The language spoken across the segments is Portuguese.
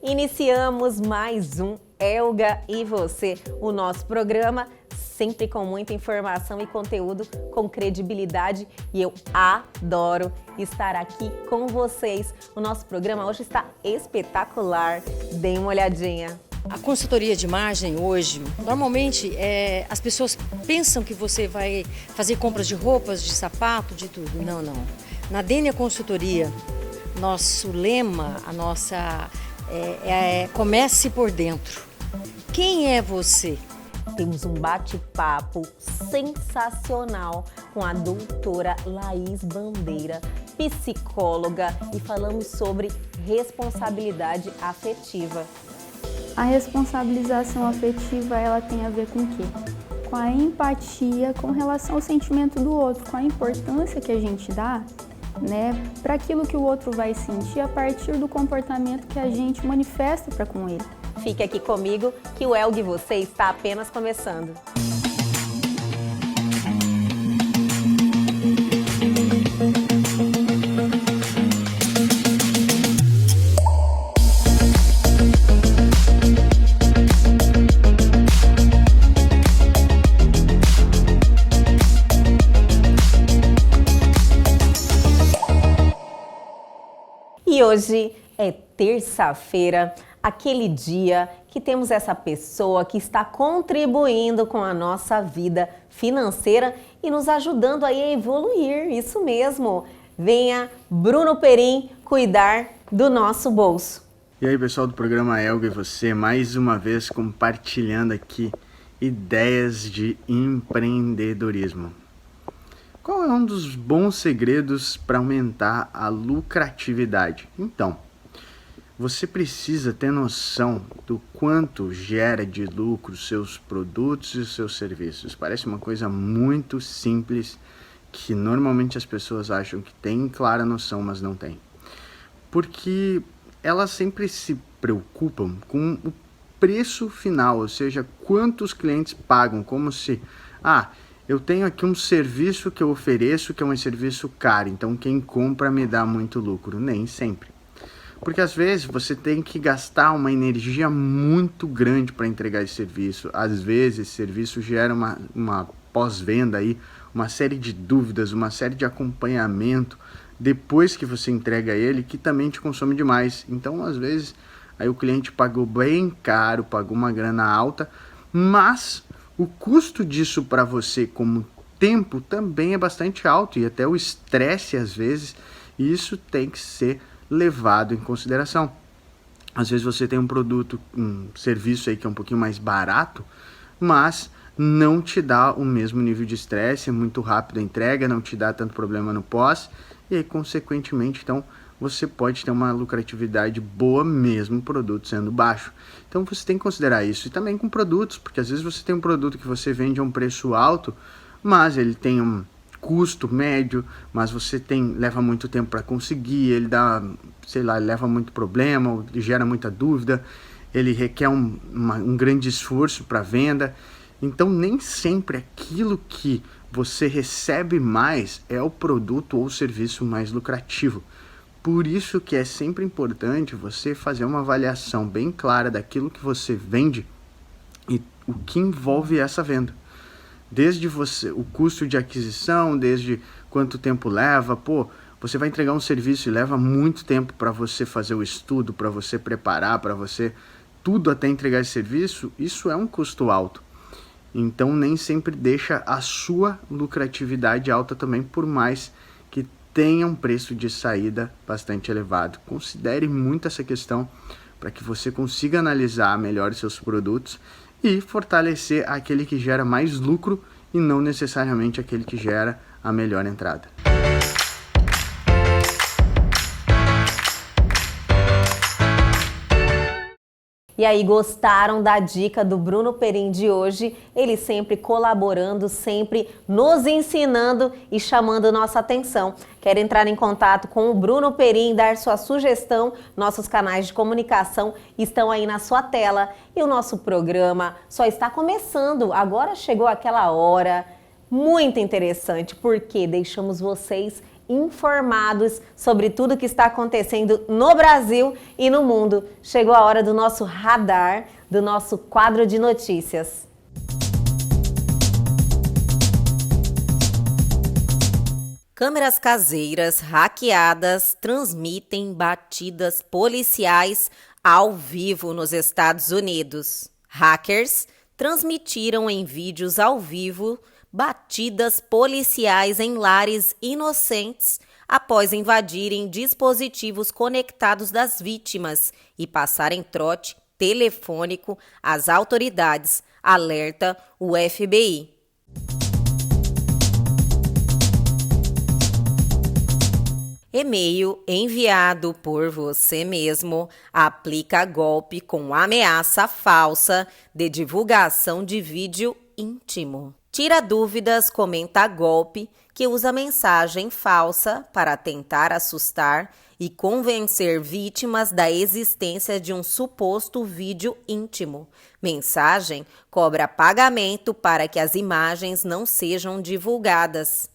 Iniciamos mais um Elga e Você, o nosso programa sempre com muita informação e conteúdo com credibilidade, e eu adoro estar aqui com vocês. O nosso programa hoje está espetacular, deem uma olhadinha. A consultoria de imagem hoje, normalmente as pessoas pensam que você vai fazer compras de roupas, de sapato, de tudo. Não, não. Na Dênia Consultoria, nosso lema, a nossa comece por dentro. Quem é você? Temos um bate-papo sensacional com a doutora Laís Bandeira, psicóloga, e falamos sobre responsabilidade afetiva. A responsabilização afetiva, ela tem a ver com o quê? Com a empatia com relação ao sentimento do outro, com a importância que a gente dá, para aquilo que o outro vai sentir a partir do comportamento que a gente manifesta para com ele. Fique aqui comigo que o Elga e Você está apenas começando. E hoje é terça-feira, aquele dia que temos essa pessoa que está contribuindo com a nossa vida financeira e nos ajudando aí a evoluir, isso mesmo. Venha Bruno Perim cuidar do nosso bolso. E aí, pessoal do programa Elga e Você, mais uma vez compartilhando aqui ideias de empreendedorismo. Qual é um dos bons segredos para aumentar a lucratividade? Então, você precisa ter noção do quanto gera de lucro os seus produtos e os seus serviços. Parece uma coisa muito simples que normalmente as pessoas acham que têm clara noção, mas não têm. Porque elas sempre se preocupam com o preço final, ou seja, quanto os clientes pagam, como se... eu tenho aqui um serviço que eu ofereço que é um serviço caro, então quem compra me dá muito lucro. Nem sempre. Porque às vezes você tem que gastar uma energia muito grande para entregar esse serviço. Às vezes esse serviço gera uma pós-venda aí, uma série de dúvidas, uma série de acompanhamento depois que você entrega ele, que também te consome demais. Então às vezes aí o cliente pagou bem caro, pagou uma grana alta, mas o custo disso para você como tempo também é bastante alto, e até o estresse às vezes, e isso tem que ser levado em consideração. Às vezes você tem um produto, um serviço aí que é um pouquinho mais barato, mas não te dá o mesmo nível de estresse, é muito rápido a entrega, não te dá tanto problema no pós, e aí consequentemente então você pode ter uma lucratividade boa mesmo o produto sendo baixo. Então você tem que considerar isso. E também com produtos, porque às vezes você tem um produto que você vende a um preço alto, mas ele tem um custo médio, mas você leva muito tempo para conseguir, ele dá, leva muito problema, ele gera muita dúvida, ele requer um grande esforço para venda. Então nem sempre aquilo que você recebe mais é o produto ou o serviço mais lucrativo. Por isso que é sempre importante você fazer uma avaliação bem clara daquilo que você vende e o que envolve essa venda. Desde o custo de aquisição, desde quanto tempo leva. Você vai entregar um serviço e leva muito tempo para você fazer o estudo, para você preparar, para você tudo até entregar esse serviço. Isso é um custo alto. Então nem sempre deixa a sua lucratividade alta também, por mais que tenha um preço de saída bastante elevado. Considere muito essa questão para que você consiga analisar melhor os seus produtos e fortalecer aquele que gera mais lucro e não necessariamente aquele que gera a melhor entrada. E aí, gostaram da dica do Bruno Perim de hoje? Ele sempre colaborando, sempre nos ensinando e chamando nossa atenção. Quer entrar em contato com o Bruno Perim, dar sua sugestão? Nossos canais de comunicação estão aí na sua tela. E o nosso programa só está começando. Agora chegou aquela hora muito interessante, porque deixamos vocês informados sobre tudo que está acontecendo no Brasil e no mundo. Chegou a hora do nosso radar, do nosso quadro de notícias. Câmeras caseiras hackeadas transmitem batidas policiais ao vivo nos Estados Unidos. Hackers transmitiram em vídeos ao vivo batidas policiais em lares inocentes após invadirem dispositivos conectados das vítimas e passarem trote telefônico às autoridades, alerta o FBI. E-mail enviado por você mesmo aplica golpe com ameaça falsa de divulgação de vídeo íntimo. Tira dúvidas, comenta golpe que usa mensagem falsa para tentar assustar e convencer vítimas da existência de um suposto vídeo íntimo. Mensagem cobra pagamento para que as imagens não sejam divulgadas.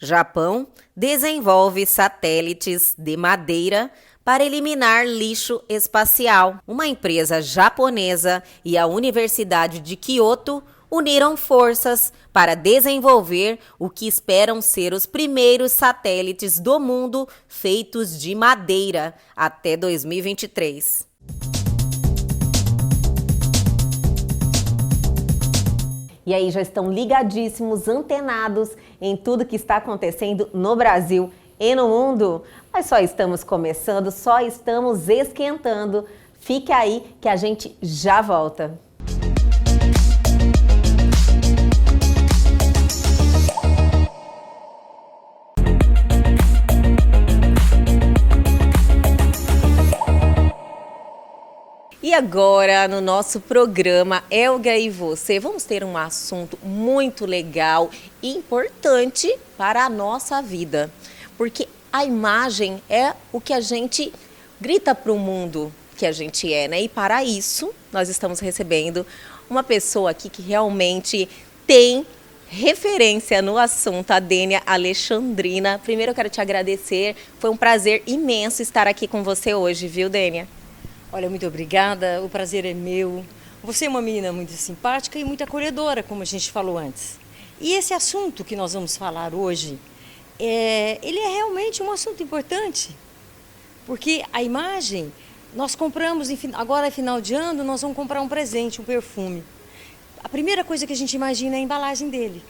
Japão desenvolve satélites de madeira para eliminar lixo espacial. Uma empresa japonesa e a Universidade de Kyoto uniram forças para desenvolver o que esperam ser os primeiros satélites do mundo feitos de madeira até 2023. E aí já estão ligadíssimos, antenados em tudo que está acontecendo no Brasil e no mundo? Mas só estamos começando, só estamos esquentando. Fique aí que a gente já volta. E agora, no nosso programa Elga e Você, vamos ter um assunto muito legal e importante para a nossa vida. Porque a imagem é o que a gente grita para o mundo que a gente é, né? E para isso, nós estamos recebendo uma pessoa aqui que realmente tem referência no assunto, a Dênia Alexandrina. Primeiro eu quero te agradecer, foi um prazer imenso estar aqui com você hoje, viu, Dênia? Olha, muito obrigada, o prazer é meu. Você é uma menina muito simpática e muito acolhedora, como a gente falou antes. E esse assunto que nós vamos falar hoje, ele é realmente um assunto importante, porque a imagem, nós compramos, agora é final de ano, nós vamos comprar um presente, um perfume. A primeira coisa que a gente imagina é a embalagem dele,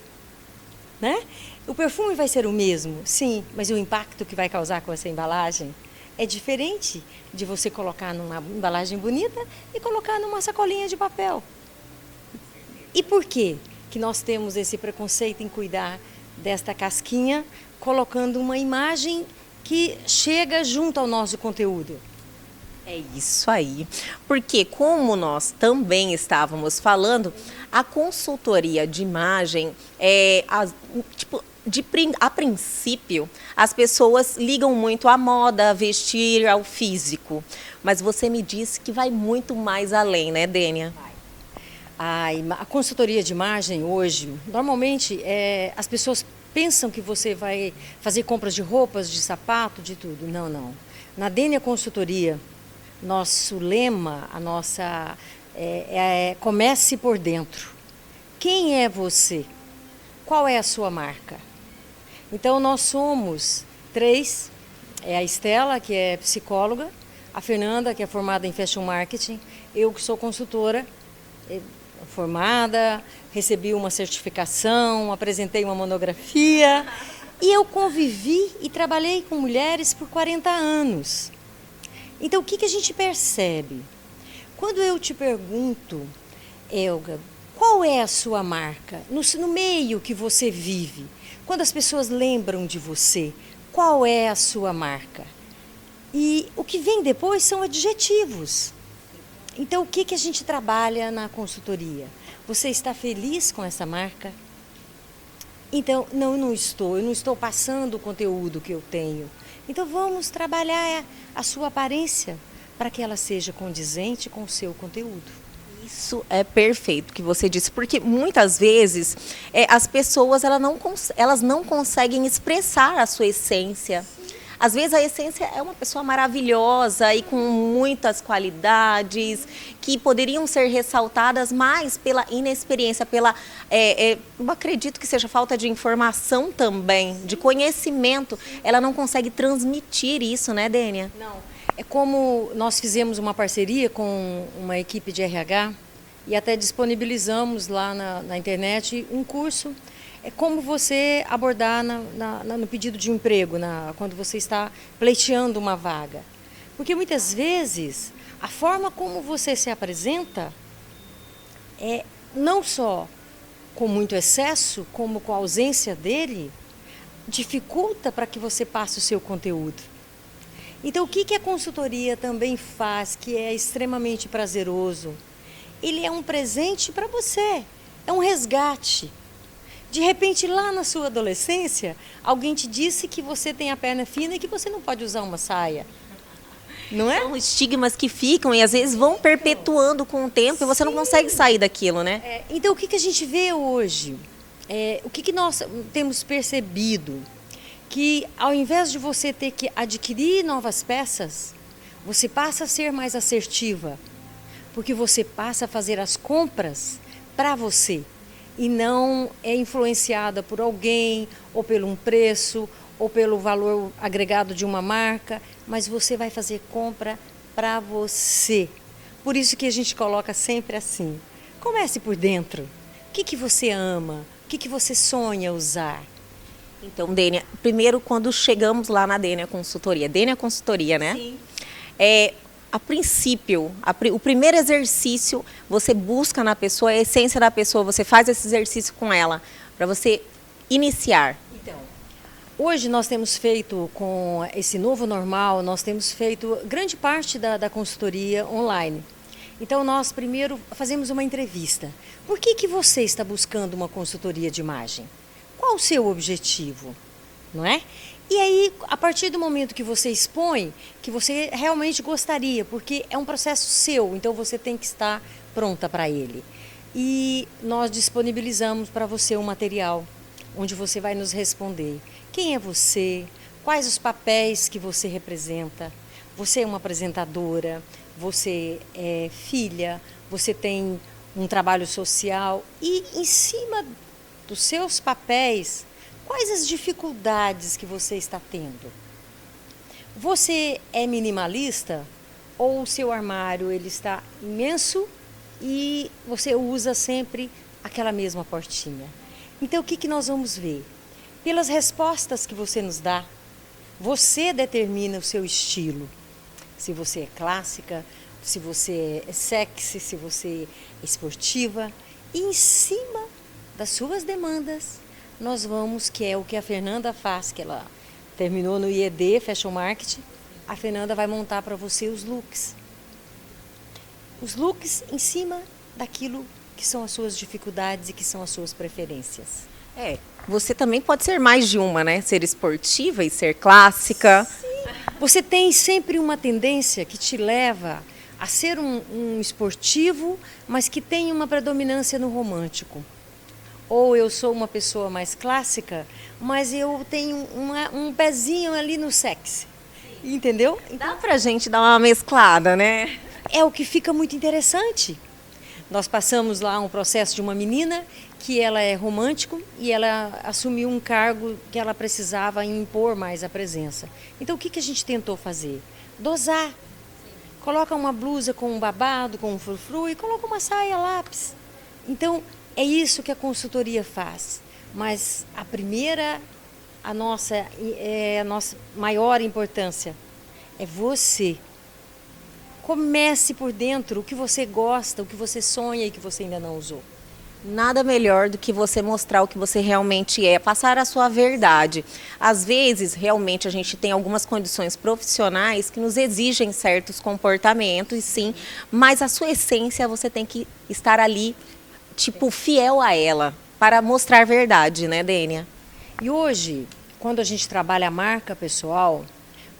né? O perfume vai ser o mesmo, sim, mas o impacto que vai causar com essa embalagem é diferente de você colocar numa embalagem bonita e colocar numa sacolinha de papel. E por quê que nós temos esse preconceito em cuidar desta casquinha, colocando uma imagem que chega junto ao nosso conteúdo? É isso aí, porque como nós também estávamos falando, a consultoria de imagem a princípio, as pessoas ligam muito à moda, a vestir, ao físico. Mas você me disse que vai muito mais além, né, Dênia? A consultoria de imagem hoje, normalmente, as pessoas pensam que você vai fazer compras de roupas, de sapato, de tudo. Não, não. Na Dênia Consultoria, nosso lema, comece por dentro. Quem é você? Qual é a sua marca? Então, nós somos 3, a Estela, que é psicóloga, a Fernanda, que é formada em Fashion Marketing, eu que sou consultora, formada, recebi uma certificação, apresentei uma monografia, e eu convivi e trabalhei com mulheres por 40 anos. Então, o que a gente percebe? Quando eu te pergunto, Elga, qual é a sua marca? No meio que você vive, quando as pessoas lembram de você, qual é a sua marca? E o que vem depois são adjetivos. Então, o que a gente trabalha na consultoria? Você está feliz com essa marca? Então, não, eu não estou passando o conteúdo que eu tenho. Então, vamos trabalhar a sua aparência para que ela seja condizente com o seu conteúdo. Isso é perfeito que você disse, porque muitas vezes as pessoas elas não conseguem expressar a sua essência. Às vezes a essência é uma pessoa maravilhosa e com muitas qualidades que poderiam ser ressaltadas, mas pela inexperiência, eu acredito que seja falta de informação também, de conhecimento, ela não consegue transmitir isso, né, Dênia? Não. É como nós fizemos uma parceria com uma equipe de RH e até disponibilizamos lá na internet um curso. É como você abordar no pedido de emprego, quando você está pleiteando uma vaga. Porque muitas vezes a forma como você se apresenta é não só com muito excesso, como com a ausência dele, dificulta para que você passe o seu conteúdo. Então, o que a consultoria também faz, que é extremamente prazeroso? Ele é um presente para você, é um resgate. De repente, lá na sua adolescência, alguém te disse que você tem a perna fina e que você não pode usar uma saia. Não é? São estigmas que ficam e às vezes vão perpetuando com o tempo e você não consegue sair daquilo, né? Então, o que a gente vê hoje? O que nós temos percebido? Que ao invés de você ter que adquirir novas peças, você passa a ser mais assertiva, porque você passa a fazer as compras para você e não é influenciada por alguém, ou pelo um preço, ou pelo valor agregado de uma marca, mas você vai fazer compra para você. Por isso que a gente coloca sempre assim, comece por dentro. O que você ama? O que você sonha usar? Então, Dênia, primeiro quando chegamos lá na Dênia Consultoria, né? Sim. A princípio, o primeiro exercício, você busca na pessoa, a essência da pessoa, você faz esse exercício com ela, para você iniciar. Então, hoje nós temos feito, com esse novo normal, nós temos feito grande parte da consultoria online. Então, nós primeiro fazemos uma entrevista. Por que você está buscando uma consultoria de imagem? Qual o seu objetivo, não é? E aí, a partir do momento que você expõe, que você realmente gostaria, porque é um processo seu, então você tem que estar pronta para ele. E nós disponibilizamos para você um material, onde você vai nos responder quem é você, quais os papéis que você representa. Você é uma apresentadora, você é filha, você tem um trabalho social e em cima dos seus papéis, quais as dificuldades que você está tendo? Você é minimalista ou o seu armário ele está imenso e você usa sempre aquela mesma portinha? Então, o que nós vamos ver? Pelas respostas que você nos dá, você determina o seu estilo. Se você é clássica, se você é sexy, se você é esportiva. E em cima das suas demandas, nós vamos, que é o que a Fernanda faz, que ela terminou no IED, Fashion Marketing, a Fernanda vai montar para você os looks. Os looks em cima daquilo que são as suas dificuldades e que são as suas preferências. Você também pode ser mais de uma, né? Ser esportiva e ser clássica. Sim. Você tem sempre uma tendência que te leva a ser um esportivo, mas que tem uma predominância no romântico. Ou eu sou uma pessoa mais clássica, mas eu tenho um pezinho ali no sexy. Entendeu? Dá pra gente dar uma mesclada, né? É o que fica muito interessante. Nós passamos lá um processo de uma menina que ela é romântico e ela assumiu um cargo que ela precisava impor mais a presença. Então, o que a gente tentou fazer? Dosar. Coloca uma blusa com um babado, com um frufru e coloca uma saia lápis. Então, é isso que a consultoria faz. Mas a nossa maior importância é você. Comece por dentro o que você gosta, o que você sonha e que você ainda não usou. Nada melhor do que você mostrar o que você realmente é, passar a sua verdade. Às vezes, realmente, a gente tem algumas condições profissionais que nos exigem certos comportamentos, sim, mas a sua essência você tem que estar ali, tipo, fiel a ela, para mostrar verdade, né, Dênia? E hoje, quando a gente trabalha a marca pessoal,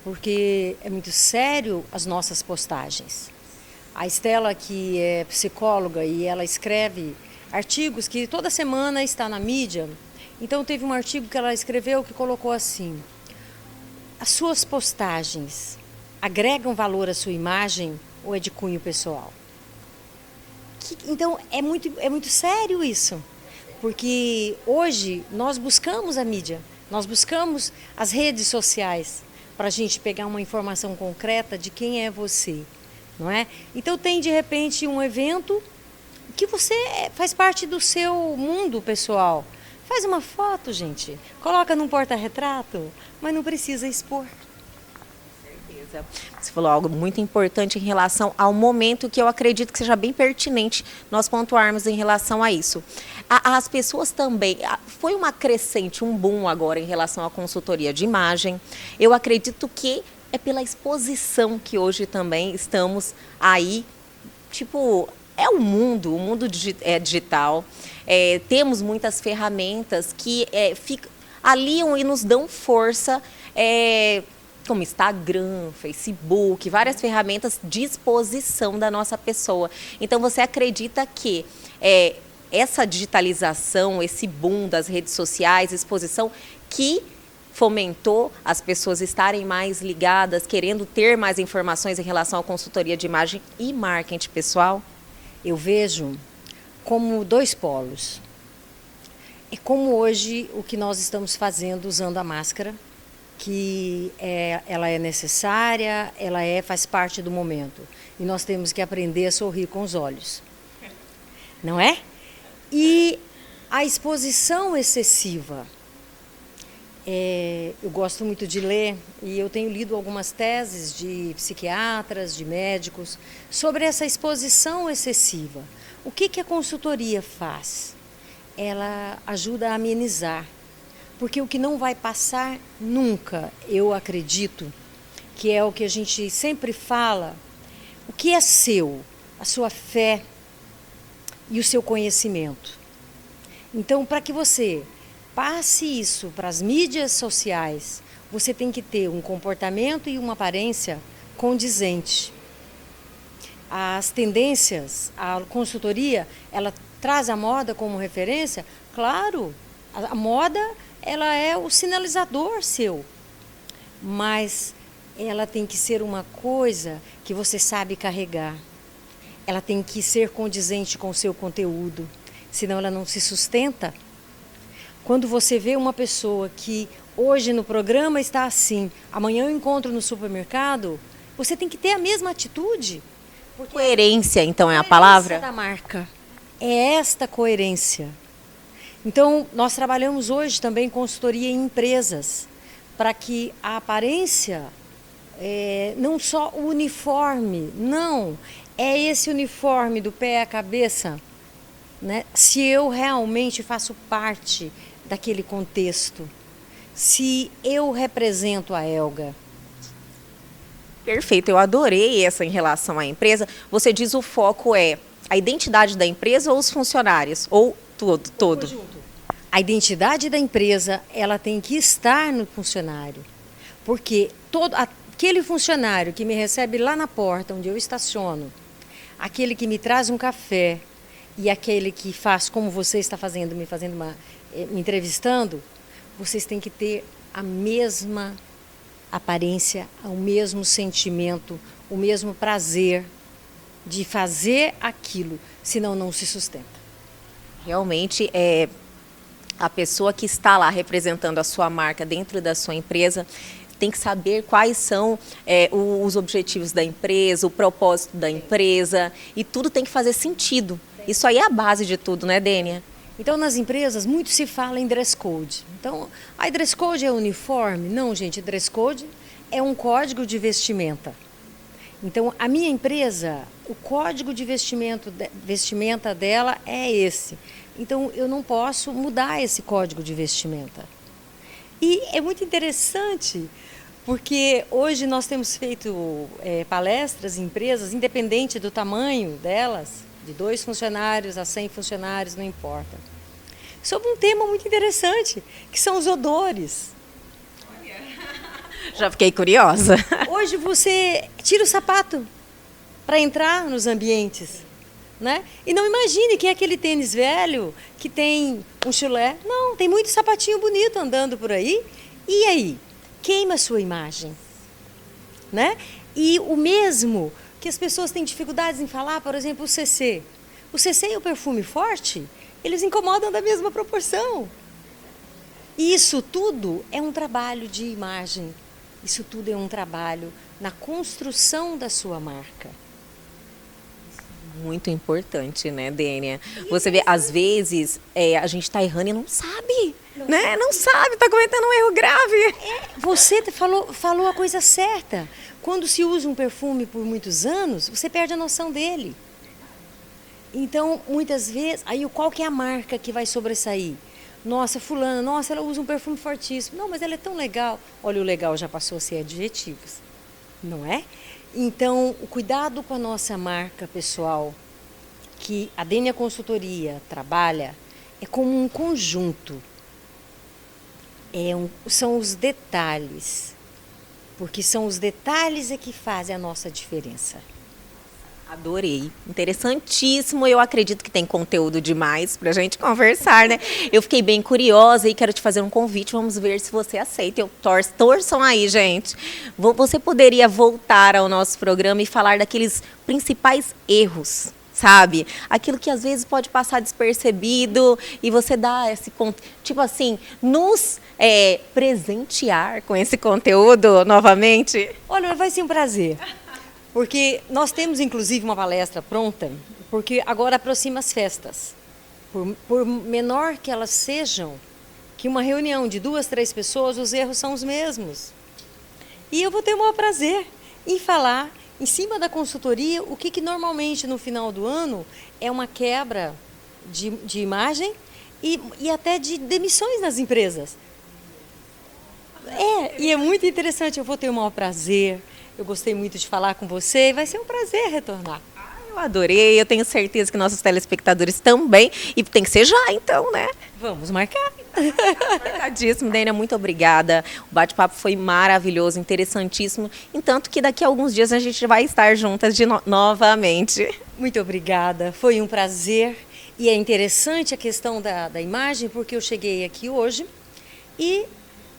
porque é muito sério as nossas postagens. A Estela, que é psicóloga e ela escreve artigos que toda semana está na mídia. Então teve um artigo que ela escreveu que colocou assim: as suas postagens agregam valor à sua imagem ou é de cunho pessoal? Então é muito sério isso, porque hoje nós buscamos a mídia, nós buscamos as redes sociais para a gente pegar uma informação concreta de quem é você, não é? Então tem de repente um evento que você faz parte do seu mundo pessoal. Faz uma foto, gente, coloca num porta-retrato, mas não precisa expor. Você falou algo muito importante em relação ao momento, que eu acredito que seja bem pertinente nós pontuarmos em relação a isso. As pessoas também, foi uma crescente, um boom agora em relação à consultoria de imagem. Eu acredito que é pela exposição que hoje também estamos aí, tipo, é o mundo digital. Temos muitas ferramentas que aliam e nos dão força, como Instagram, Facebook, várias ferramentas de exposição da nossa pessoa. Então, você acredita que essa digitalização, esse boom das redes sociais, exposição, que fomentou as pessoas estarem mais ligadas, querendo ter mais informações em relação à consultoria de imagem e marketing pessoal? Eu vejo como dois polos. É como hoje o que nós estamos fazendo usando a máscara, que ela é necessária, faz parte do momento. E nós temos que aprender a sorrir com os olhos. Não é? E a exposição excessiva. Eu gosto muito de ler e eu tenho lido algumas teses de psiquiatras, de médicos, sobre essa exposição excessiva. O que a consultoria faz? Ela ajuda a amenizar. Porque o que não vai passar nunca, eu acredito, que é o que a gente sempre fala, o que é seu, a sua fé e o seu conhecimento. Então, para que você passe isso para as mídias sociais, você tem que ter um comportamento e uma aparência condizente. As tendências, a consultoria, ela traz a moda como referência? Claro, a moda, ela é o sinalizador seu, mas ela tem que ser uma coisa que você sabe carregar. Ela tem que ser condizente com o seu conteúdo, senão ela não se sustenta. Quando você vê uma pessoa que hoje no programa está assim, amanhã eu encontro no supermercado, você tem que ter a mesma atitude. Coerência, então, é a palavra? Da marca. É esta coerência. Então, nós trabalhamos hoje também consultoria em empresas, para que a aparência, não só o uniforme, não, é esse uniforme do pé à cabeça, né? Se eu realmente faço parte daquele contexto, se eu represento a Elga. Perfeito, eu adorei essa em relação à empresa. Você diz o foco é a identidade da empresa ou os funcionários? Ou todo? A identidade da empresa, ela tem que estar no funcionário. Porque aquele funcionário que me recebe lá na porta, onde eu estaciono, aquele que me traz um café e aquele que faz como você está fazendo, me entrevistando, vocês têm que ter a mesma aparência, o mesmo sentimento, o mesmo prazer de fazer aquilo, senão não se sustenta. Realmente, a pessoa que está lá representando a sua marca dentro da sua empresa tem que saber quais são os objetivos da empresa, o propósito da empresa, e tudo tem que fazer sentido. Isso aí é a base de tudo, né, Dênia? Então, nas empresas, muito se fala em dress code. Então, dress code é uniforme? Não, gente, dress code é um código de vestimenta. Então, a minha empresa, o código de vestimenta dela é esse. Então, eu não posso mudar esse código de vestimenta. E é muito interessante, porque hoje nós temos feito palestras em empresas, independente do tamanho delas, de 2 funcionários a 100 funcionários, não importa, sobre um tema muito interessante, que são os odores. Já fiquei curiosa. Hoje você tira o sapato para entrar nos ambientes, né? E não imagine que é aquele tênis velho que tem um chulé. Não, tem muito sapatinho bonito andando por aí. E aí? Queima a sua imagem, né? E o mesmo que as pessoas têm dificuldades em falar, por exemplo, o CC. O CC e o perfume forte, eles incomodam da mesma proporção. E isso tudo é um trabalho de imagem. Isso tudo é um trabalho na construção da sua marca. Muito importante, né, Dênia? Você vê, às vezes, a gente tá errando e não sabe, né? Não sabe, tá cometendo um erro grave. Você falou a coisa certa. Quando se usa um perfume por muitos anos, você perde a noção dele. Então, muitas vezes, aí qual que é a marca que vai sobressair? Nossa, fulana, nossa, ela usa um perfume fortíssimo. Não, mas ela é tão legal. Olha, o legal já passou a ser adjetivos, não é? Então, o cuidado com a nossa marca pessoal, que a Dênia Consultoria trabalha, é como um conjunto. São os detalhes, porque são os detalhes que fazem a nossa diferença. Adorei, interessantíssimo. Eu acredito que tem conteúdo demais pra gente conversar, né? Eu fiquei bem curiosa e quero te fazer um convite. Vamos ver se você aceita. Torçam aí, gente. Você poderia voltar ao nosso programa e falar daqueles principais erros, sabe? Aquilo que às vezes pode passar despercebido e você dá esse, tipo assim, nos presentear com esse conteúdo novamente. Olha, vai ser um prazer. Porque nós temos, inclusive, uma palestra pronta, porque agora aproxima as festas. Por menor que elas sejam, que uma reunião de 2, 3 pessoas, os erros são os mesmos. E eu vou ter o maior prazer em falar, em cima da consultoria, o que normalmente no final do ano é uma quebra de imagem e até de demissões nas empresas. E é muito interessante, eu vou ter o maior prazer. Eu gostei muito de falar com você e vai ser um prazer retornar. Eu adorei, eu tenho certeza que nossos telespectadores também. E tem que ser já, então, né? Vamos marcar. Marcadíssimo, Dênia, muito obrigada. O bate-papo foi maravilhoso, interessantíssimo. Entanto que daqui a alguns dias a gente vai estar juntas novamente. Muito obrigada, foi um prazer. E é interessante a questão da imagem, porque eu cheguei aqui hoje e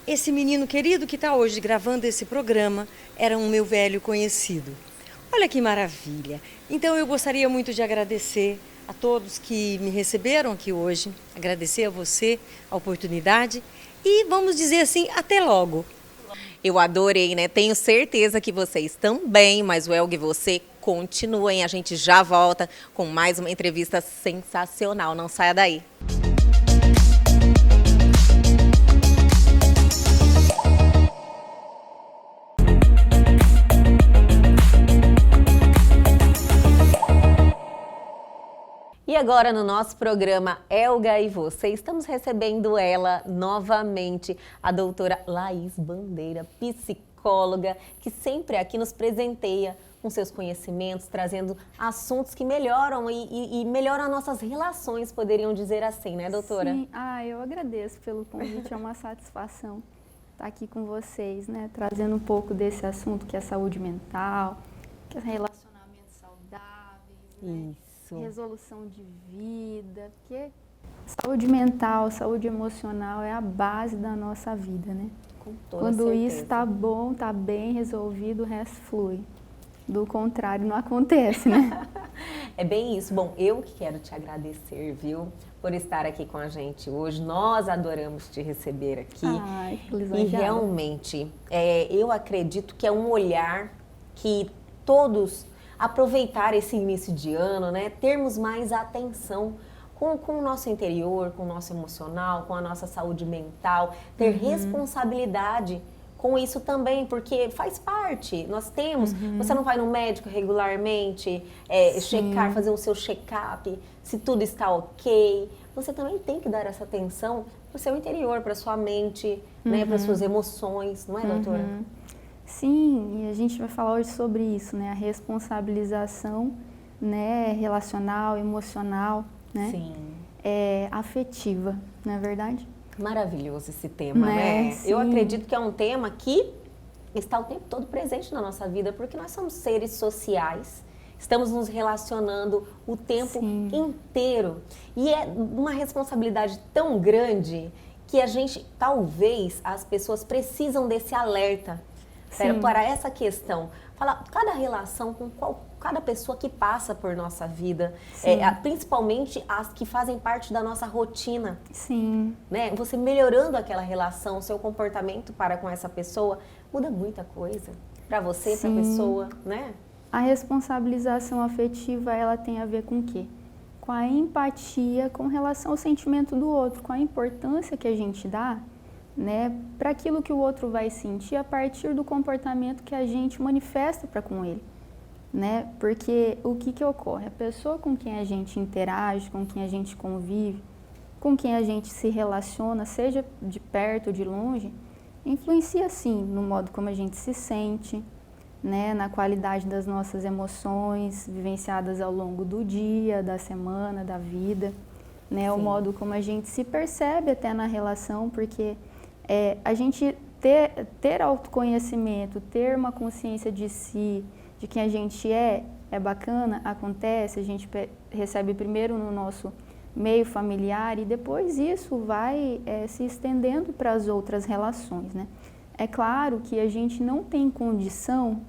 esse menino querido que está hoje gravando esse programa era um meu velho conhecido. Olha que maravilha. Então eu gostaria muito de agradecer a todos que me receberam aqui hoje, agradecer a você a oportunidade e vamos dizer assim, até logo. Eu adorei, né? Tenho certeza que vocês também, mas o Elga e você continuem. A gente já volta com mais uma entrevista sensacional. Não saia daí. E agora no nosso programa Elga e Você, estamos recebendo ela novamente, a doutora Laís Bandeira, psicóloga, que sempre aqui nos presenteia com seus conhecimentos, trazendo assuntos que melhoram e melhoram as nossas relações, poderiam dizer assim, né, doutora? Sim, eu agradeço pelo convite, é uma satisfação estar aqui com vocês, né, trazendo um pouco desse assunto que é saúde mental, que é relacionamentos saudáveis, né? Isso. Resolução de vida, porque saúde mental, saúde emocional é a base da nossa vida, né? Com toda Quando certeza. isso está bom, está bem resolvido, o resto flui. Do contrário, não acontece, né? É bem isso. Bom, eu que quero te agradecer, viu, por estar aqui com a gente hoje. Nós adoramos te receber aqui. Ai, que E lisonjeada. realmente, eu acredito que é um olhar que todos aproveitar esse início de ano, né? Termos mais atenção com o nosso interior, com o nosso emocional, com a nossa saúde mental, ter responsabilidade com isso também, porque faz parte. Nós temos, você não vai no médico regularmente, checar, fazer o seu check-up, se tudo está ok. Você também tem que dar essa atenção para o seu interior, para a sua mente, né, para as suas emoções, não é, doutora? Sim, e a gente vai falar hoje sobre isso, né? A responsabilização, né, relacional, emocional, né? Sim. Afetiva, não é verdade? Maravilhoso esse tema, né? Sim. Eu acredito que é um tema que está o tempo todo presente na nossa vida, porque nós somos seres sociais estamos nos relacionando o tempo Sim. inteiro. E é uma responsabilidade tão grande que a gente, talvez, as pessoas precisam desse alerta para essa questão. Fala, cada relação com cada pessoa que passa por nossa vida, principalmente as que fazem parte da nossa rotina. Sim. Né? Você melhorando aquela relação, seu comportamento para com essa pessoa, muda muita coisa. Para você, para a pessoa, né? A responsabilização afetiva, ela tem a ver com o quê? Com a empatia com relação ao sentimento do outro, com a importância que a gente dá, né, para aquilo que o outro vai sentir a partir do comportamento que a gente manifesta para com ele, né? Porque o que ocorre? A pessoa com quem a gente interage, com quem a gente convive, com quem a gente se relaciona, seja de perto ou de longe, influencia sim no modo como a gente se sente, né, na qualidade das nossas emoções vivenciadas ao longo do dia, da semana, da vida, né, o modo como a gente se percebe até na relação, porque a gente ter autoconhecimento, ter uma consciência de si, de quem a gente é bacana, acontece, a gente recebe primeiro no nosso meio familiar e depois isso vai se estendendo para as outras relações, né? É claro que a gente não tem condição,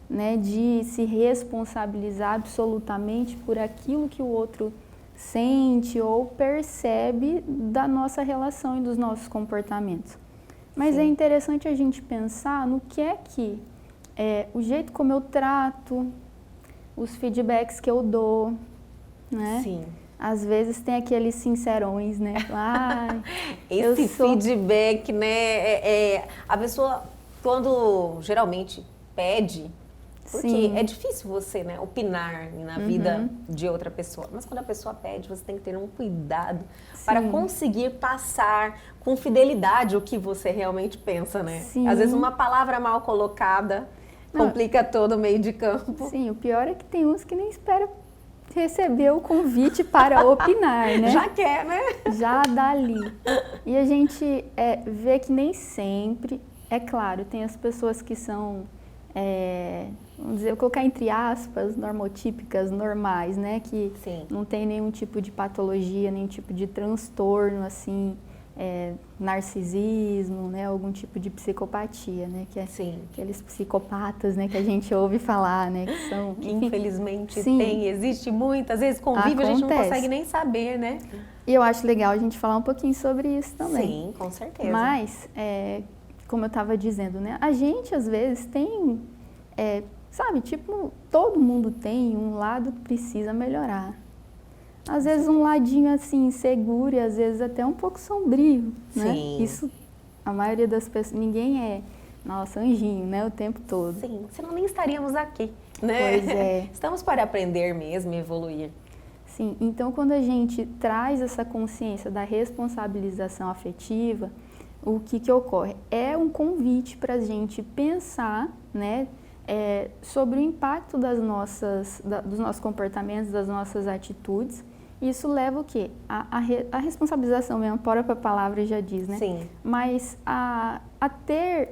né, de se responsabilizar absolutamente por aquilo que o outro sente ou percebe da nossa relação e dos nossos comportamentos. Mas é interessante a gente pensar no que o jeito como eu trato, os feedbacks que eu dou, né? Sim. Às vezes tem aqueles sincerões, né? Esse feedback, né? A pessoa, quando geralmente pede, porque é difícil você, né, opinar na vida de outra pessoa. Mas quando a pessoa pede, você tem que ter um cuidado para conseguir passar com fidelidade o que você realmente pensa, né? Sim. Às vezes uma palavra mal colocada complica todo o meio de campo. Sim, o pior é que tem uns que nem esperam receber o convite para opinar, né? Já quer, né? Já dali. E a gente vê que nem sempre, é claro, tem as pessoas que são, vamos dizer, eu vou colocar entre aspas, normotípicas, normais, né? Que não tem nenhum tipo de patologia, nenhum tipo de transtorno, assim, narcisismo, né? Algum tipo de psicopatia, né? Que é aqueles psicopatas, né? Que a gente ouve falar, né? Que são, enfim, infelizmente existe muitas vezes convive, a gente não consegue nem saber, né? E eu acho legal a gente falar um pouquinho sobre isso também. Sim, com certeza. Mas, como eu estava dizendo, né? A gente às vezes tem, sabe, tipo, todo mundo tem um lado que precisa melhorar. Às vezes um ladinho assim, inseguro e às vezes até um pouco sombrio, né? Isso, a maioria das pessoas, ninguém é, nossa, anjinho, né? O tempo todo. Sim, senão nem estaríamos aqui, né? Pois é. Estamos para aprender mesmo e evoluir. Sim, então quando a gente traz essa consciência da responsabilização afetiva, o que ocorre? É um convite para a gente pensar, né? Sobre o impacto dos nossos comportamentos, das nossas atitudes. Isso leva o quê? A responsabilização mesmo, a própria palavra já diz, né? Sim. Mas a ter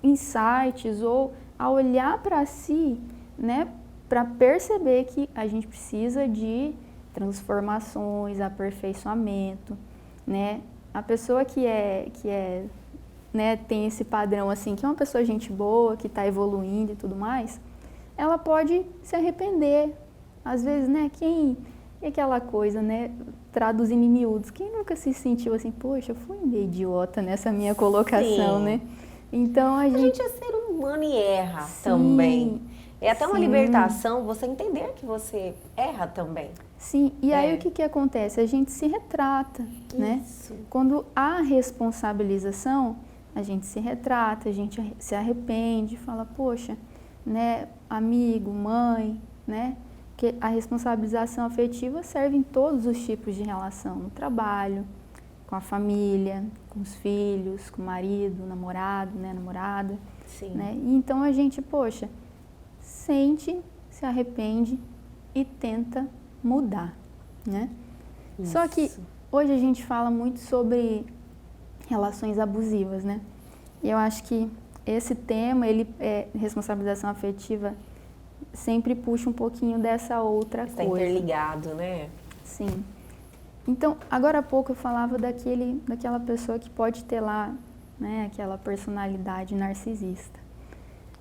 insights ou a olhar para si, né? Para perceber que a gente precisa de transformações, aperfeiçoamento, né? A pessoa que né, tem esse padrão assim, que é uma pessoa gente boa, que está evoluindo e tudo mais, ela pode se arrepender. Às vezes, né, é aquela coisa, né, traduzindo em miúdos, quem nunca se sentiu assim, poxa, eu fui meio idiota nessa minha colocação, né? Então a gente é ser humano e erra também. É até uma libertação você entender que você erra também. Sim, e aí o que acontece? A gente se retrata, né? Quando há responsabilização, a gente se retrata, a gente se arrepende, fala, poxa, né, amigo, mãe, né? Porque a responsabilização afetiva serve em todos os tipos de relação, no trabalho, com a família, com os filhos, com o marido, namorado, né, namorada. Né? E então a gente, poxa, sente, se arrepende e tenta mudar, né? Só que hoje a gente fala muito sobre relações abusivas, né? E eu acho que esse tema, responsabilização afetiva, sempre puxa um pouquinho dessa outra Está coisa. interligado, né? Sim. Então, agora há pouco eu falava daquela pessoa que pode ter lá, né, aquela personalidade narcisista,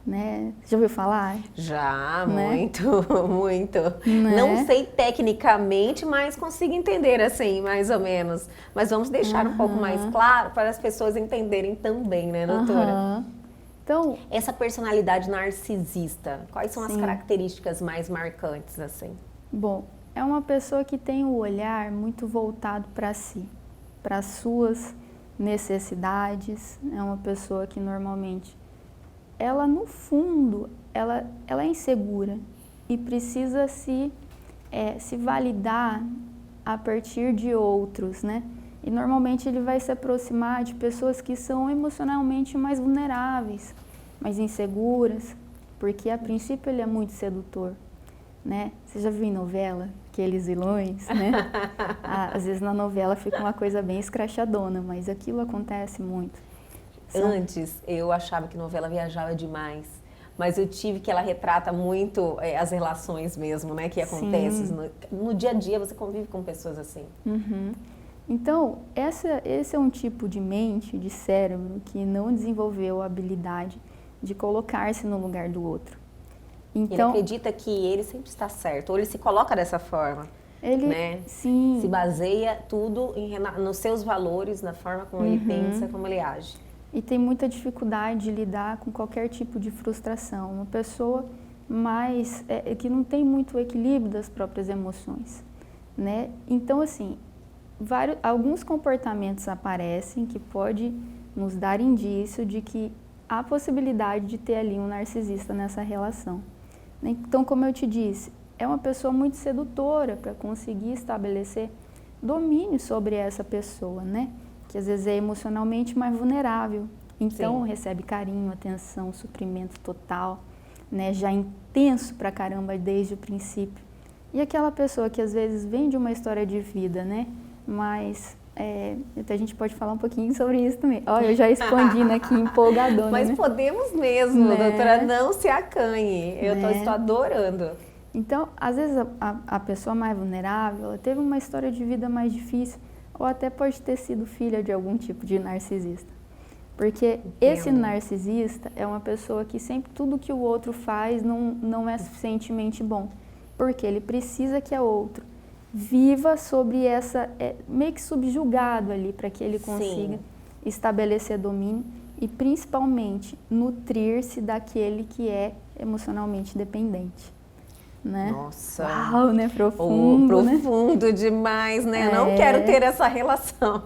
né? Já ouviu falar? Já, Né? muito, muito. Né? Não sei tecnicamente, mas consigo entender assim, mais ou menos. Mas vamos deixar um pouco mais claro para as pessoas entenderem também, né, doutora? Aham. Então, Essa personalidade narcisista, quais são as Sim. características mais marcantes, assim? bom, é uma pessoa que tem o olhar muito voltado para si, para as suas necessidades. É uma pessoa que normalmente, ela no fundo, ela é insegura e precisa se validar a partir de outros, né? E normalmente ele vai se aproximar de pessoas que são emocionalmente mais vulneráveis, mais inseguras, porque a princípio ele é muito sedutor, né? Você já viu em novela aqueles vilões, né? Às vezes na novela fica uma coisa bem escrachadona, mas aquilo acontece muito. Antes, eu achava que novela viajava demais, mas eu tive que ela retrata muito as relações mesmo, né, que acontecem. No dia a dia você convive com pessoas assim. Uhum. Então, esse é um tipo de mente, de cérebro, que não desenvolveu a habilidade de colocar-se no lugar do outro. Ele Então, acredita que ele sempre está certo, ou ele se coloca dessa forma, ele, né? sim, Se baseia tudo nos seus valores, na forma como ele pensa, como ele age. e tem muita dificuldade de lidar com qualquer tipo de frustração. Uma pessoa mais que não tem muito equilíbrio das próprias emoções, né? Então, assim, alguns comportamentos aparecem que pode nos dar indício de que há possibilidade de ter ali um narcisista nessa relação. Então, como eu te disse, é uma pessoa muito sedutora para conseguir estabelecer domínio sobre essa pessoa, né? Que às vezes é emocionalmente mais vulnerável. Então, recebe carinho, atenção, suprimento total, né? Já intenso pra caramba desde o princípio. E aquela pessoa que às vezes vem de uma história de vida, né? Mas até a gente pode falar um pouquinho sobre isso também. Olha, eu já expandindo aqui, empolgadona, Mas né? podemos mesmo, Né? doutora, não se acanhe. Eu Né? estou adorando. Então, às vezes a pessoa mais vulnerável, ela teve uma história de vida mais difícil, ou até pode ter sido filha de algum tipo de narcisista. Porque esse narcisista é uma pessoa que sempre tudo que o outro faz não é suficientemente bom. Porque ele precisa que a outro viva sobre meio que subjugado ali, para que ele consiga estabelecer domínio e principalmente nutrir-se daquele que é emocionalmente dependente. Né? Nossa. Uau, né? Profundo, né? Profundo demais, né? Eu não quero ter essa relação.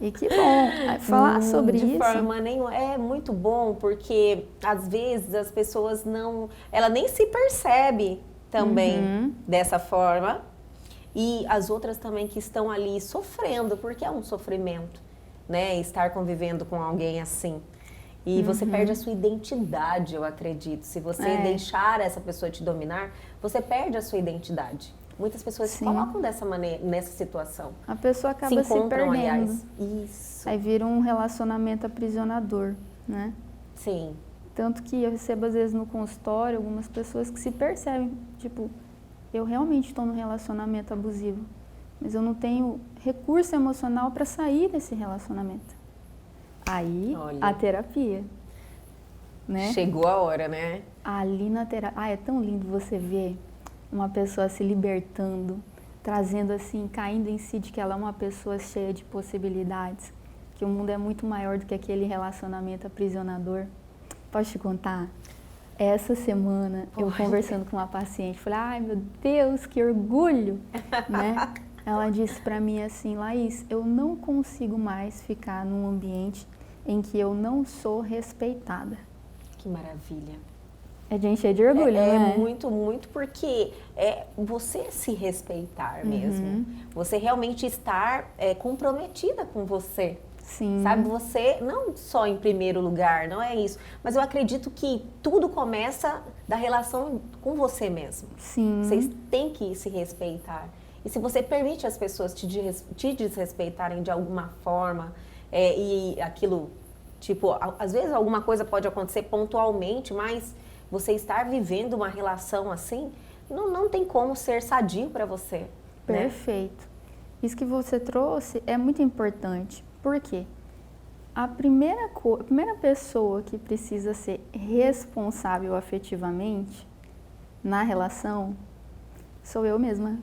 E que bom falar sobre isso. De forma nenhuma. É muito bom, porque às vezes as pessoas ela nem se percebe também dessa forma. E as outras também que estão ali sofrendo, porque é um sofrimento, né? Estar convivendo com alguém assim. E você perde a sua identidade, eu acredito. Se você deixar essa pessoa te dominar, você perde a sua identidade. Muitas pessoas se colocam dessa maneira, nessa situação. A pessoa acaba se encontram, perdendo. aliás. Isso. Aí vira um relacionamento aprisionador, né? Sim. Tanto que eu recebo, às vezes, no consultório, algumas pessoas que se percebem, tipo, eu realmente estou num relacionamento abusivo, mas eu não tenho recurso emocional para sair desse relacionamento. Aí, a terapia, né? Chegou a hora, né? Ali na terapia, é tão lindo você ver uma pessoa se libertando, trazendo assim, caindo em si de que ela é uma pessoa cheia de possibilidades, que o mundo é muito maior do que aquele relacionamento aprisionador. Posso te contar? Essa semana, eu conversando com uma paciente, falei, ai meu Deus, que orgulho, né? Ela disse pra mim assim, Laís, eu não consigo mais ficar num ambiente em que eu não sou respeitada. Que maravilha. É de encher de orgulho, né? É muito, muito, porque é você se respeitar mesmo. Você realmente estar comprometida com você. Sim. Sabe, você não só em primeiro lugar, não é isso. Mas eu acredito que tudo começa da relação com você mesmo. Sim. Vocês têm que se respeitar. E se você permite as pessoas te desrespeitarem de alguma forma, e aquilo, tipo, às vezes alguma coisa pode acontecer pontualmente, mas você estar vivendo uma relação assim, não tem como ser sadio para você. Né? Perfeito. Isso que você trouxe é muito importante. Por quê? A primeira pessoa que precisa ser responsável afetivamente na relação sou eu mesma.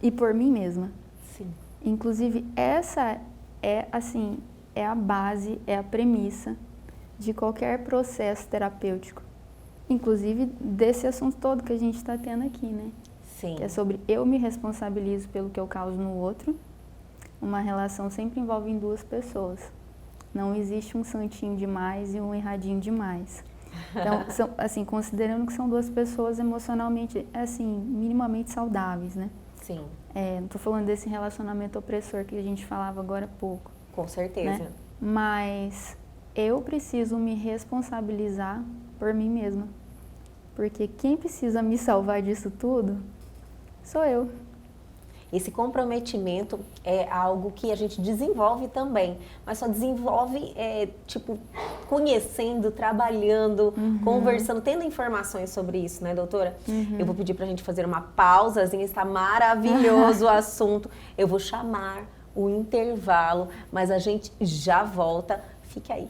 E por mim mesma. Sim. Inclusive, essa é a base, é a premissa de qualquer processo terapêutico. Inclusive desse assunto todo que a gente está tendo aqui, né? Sim. Que é sobre eu me responsabilizo pelo que eu causo no outro. Uma relação sempre envolve duas pessoas. Não existe um santinho demais e um erradinho demais. Então, considerando que são duas pessoas emocionalmente, minimamente saudáveis, né? Sim. Não estou falando desse relacionamento opressor que a gente falava agora há pouco. Com certeza. Né? Mas eu preciso me responsabilizar por mim mesma. Porque quem precisa me salvar disso tudo sou eu. Esse comprometimento é algo que a gente desenvolve também, mas só desenvolve, conhecendo, trabalhando, conversando, tendo informações sobre isso, né, doutora? Eu vou pedir pra gente fazer uma pausazinha, está maravilhoso o assunto. Eu vou chamar o intervalo, mas a gente já volta. Fique aí.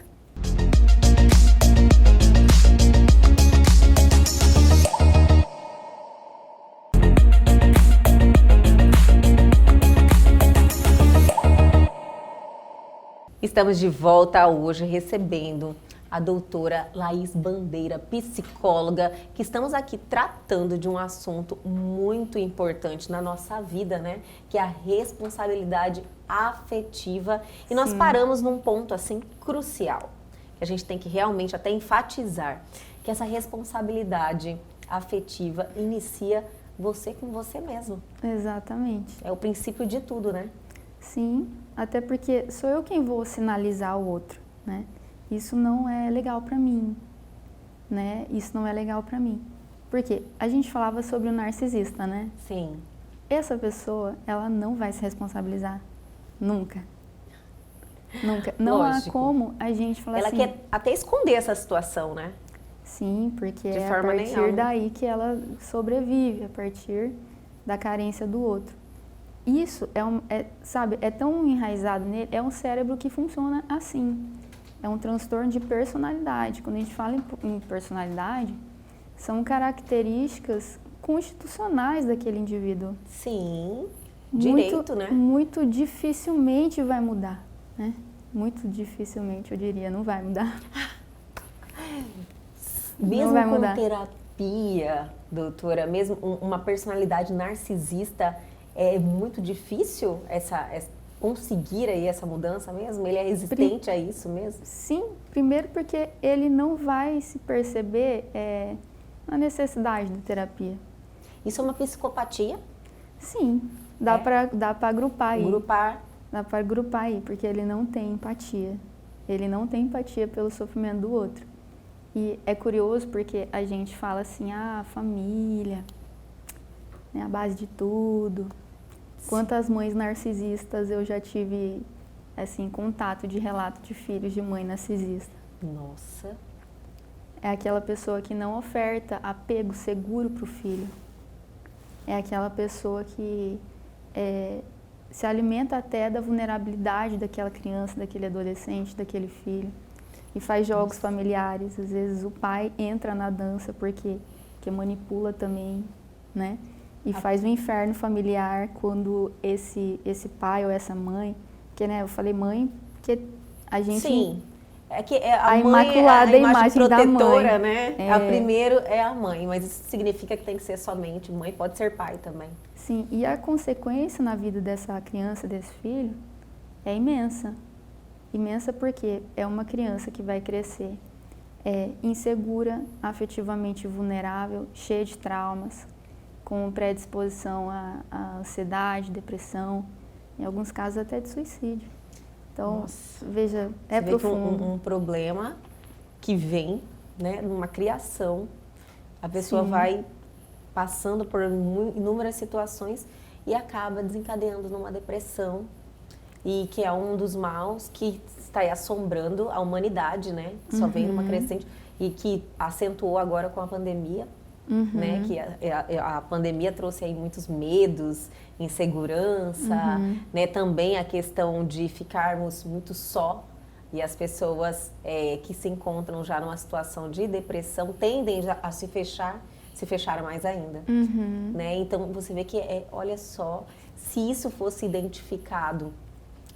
Estamos de volta hoje recebendo a doutora Laís Bandeira, psicóloga, que estamos aqui tratando de um assunto muito importante na nossa vida, né? Que é a responsabilidade afetiva. E nós paramos num ponto, assim, crucial, que a gente tem que realmente até enfatizar, que essa responsabilidade afetiva inicia você com você mesmo. Exatamente. É o princípio de tudo, né? Sim, até porque sou eu quem vou sinalizar o outro, né? Isso não é legal pra mim, né? Isso não é legal pra mim. Porque a gente falava sobre o narcisista, né? Sim. Essa pessoa, ela não vai se responsabilizar. Nunca. Nunca. Não Lógico. há como a gente falar Ela assim... quer até esconder essa situação, né? Sim, porque De é a forma partir nenhuma. daí que ela sobrevive, a partir da carência do outro. Isso é tão enraizado nele, é um cérebro que funciona assim. É um transtorno de personalidade. Quando a gente fala em personalidade, são características constitucionais daquele indivíduo. Sim, direito, né? Muito dificilmente vai mudar, né? Muito dificilmente, eu diria, não vai mudar. Mesmo não vai com mudar. terapia, doutora, mesmo uma personalidade narcisista, é muito difícil conseguir aí essa mudança mesmo? Ele é resistente a isso mesmo? Sim, primeiro porque ele não vai se perceber na necessidade da terapia. Isso é uma psicopatia? Sim, dá para agrupar aí. Dá para agrupar aí, porque ele não tem empatia. Ele não tem empatia pelo sofrimento do outro. E é curioso porque a gente fala assim, família, né, a base de tudo. Quantas mães narcisistas eu já tive, assim, contato de relato de filhos de mãe narcisista. Nossa. É aquela pessoa que não oferta apego seguro para o filho. É aquela pessoa que se alimenta até da vulnerabilidade daquela criança, daquele adolescente, daquele filho. E faz jogos familiares. Às vezes o pai entra na dança porque manipula também, né? E faz um inferno familiar quando esse pai ou essa mãe, porque, né, eu falei mãe, porque a gente... Sim, é que a mãe imaculada é a imagem da protetora, mãe. né? A primeiro é a mãe, mas isso significa que tem que ser somente mãe, pode ser pai também. Sim, e a consequência na vida dessa criança, desse filho, é imensa. Imensa porque é uma criança que vai crescer insegura, afetivamente vulnerável, cheia de traumas, com predisposição à ansiedade, depressão, em alguns casos até de suicídio. Então, veja, é profundo. Um problema que vem, né, numa criação, a pessoa vai passando por inúmeras situações e acaba desencadeando numa depressão, e que é um dos maus que está aí assombrando a humanidade, né? Só vem numa crescente. e que acentuou agora com a pandemia, né? Que a pandemia trouxe aí muitos medos, insegurança, né? Também a questão de ficarmos muito só, e as pessoas que se encontram já numa situação de depressão tendem já a se fecharam mais ainda, né? Então você vê que, olha só, se isso fosse identificado,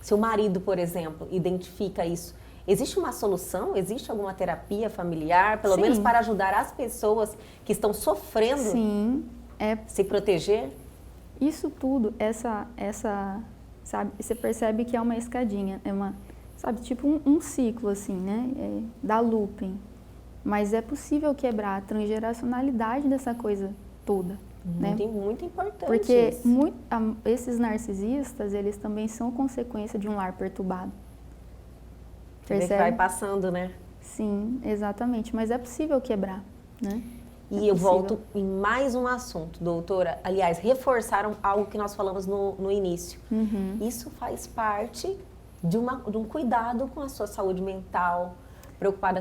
se o marido, por exemplo, identifica isso, existe uma solução? Existe alguma terapia familiar, pelo menos para ajudar as pessoas que estão sofrendo se proteger? Isso tudo, sabe, você percebe que é uma escadinha, sabe, tipo um ciclo assim, né, da looping. Mas é possível quebrar a transgeracionalidade dessa coisa toda, né? Muito importante. Porque esses narcisistas, eles também são consequência de um lar perturbado. Percebe? Vai passando, né? Sim, exatamente. Mas é possível quebrar, né? E eu volto em mais um assunto, doutora. Aliás, reforçaram algo que nós falamos no início. Isso faz parte de um cuidado com a sua saúde mental, preocupada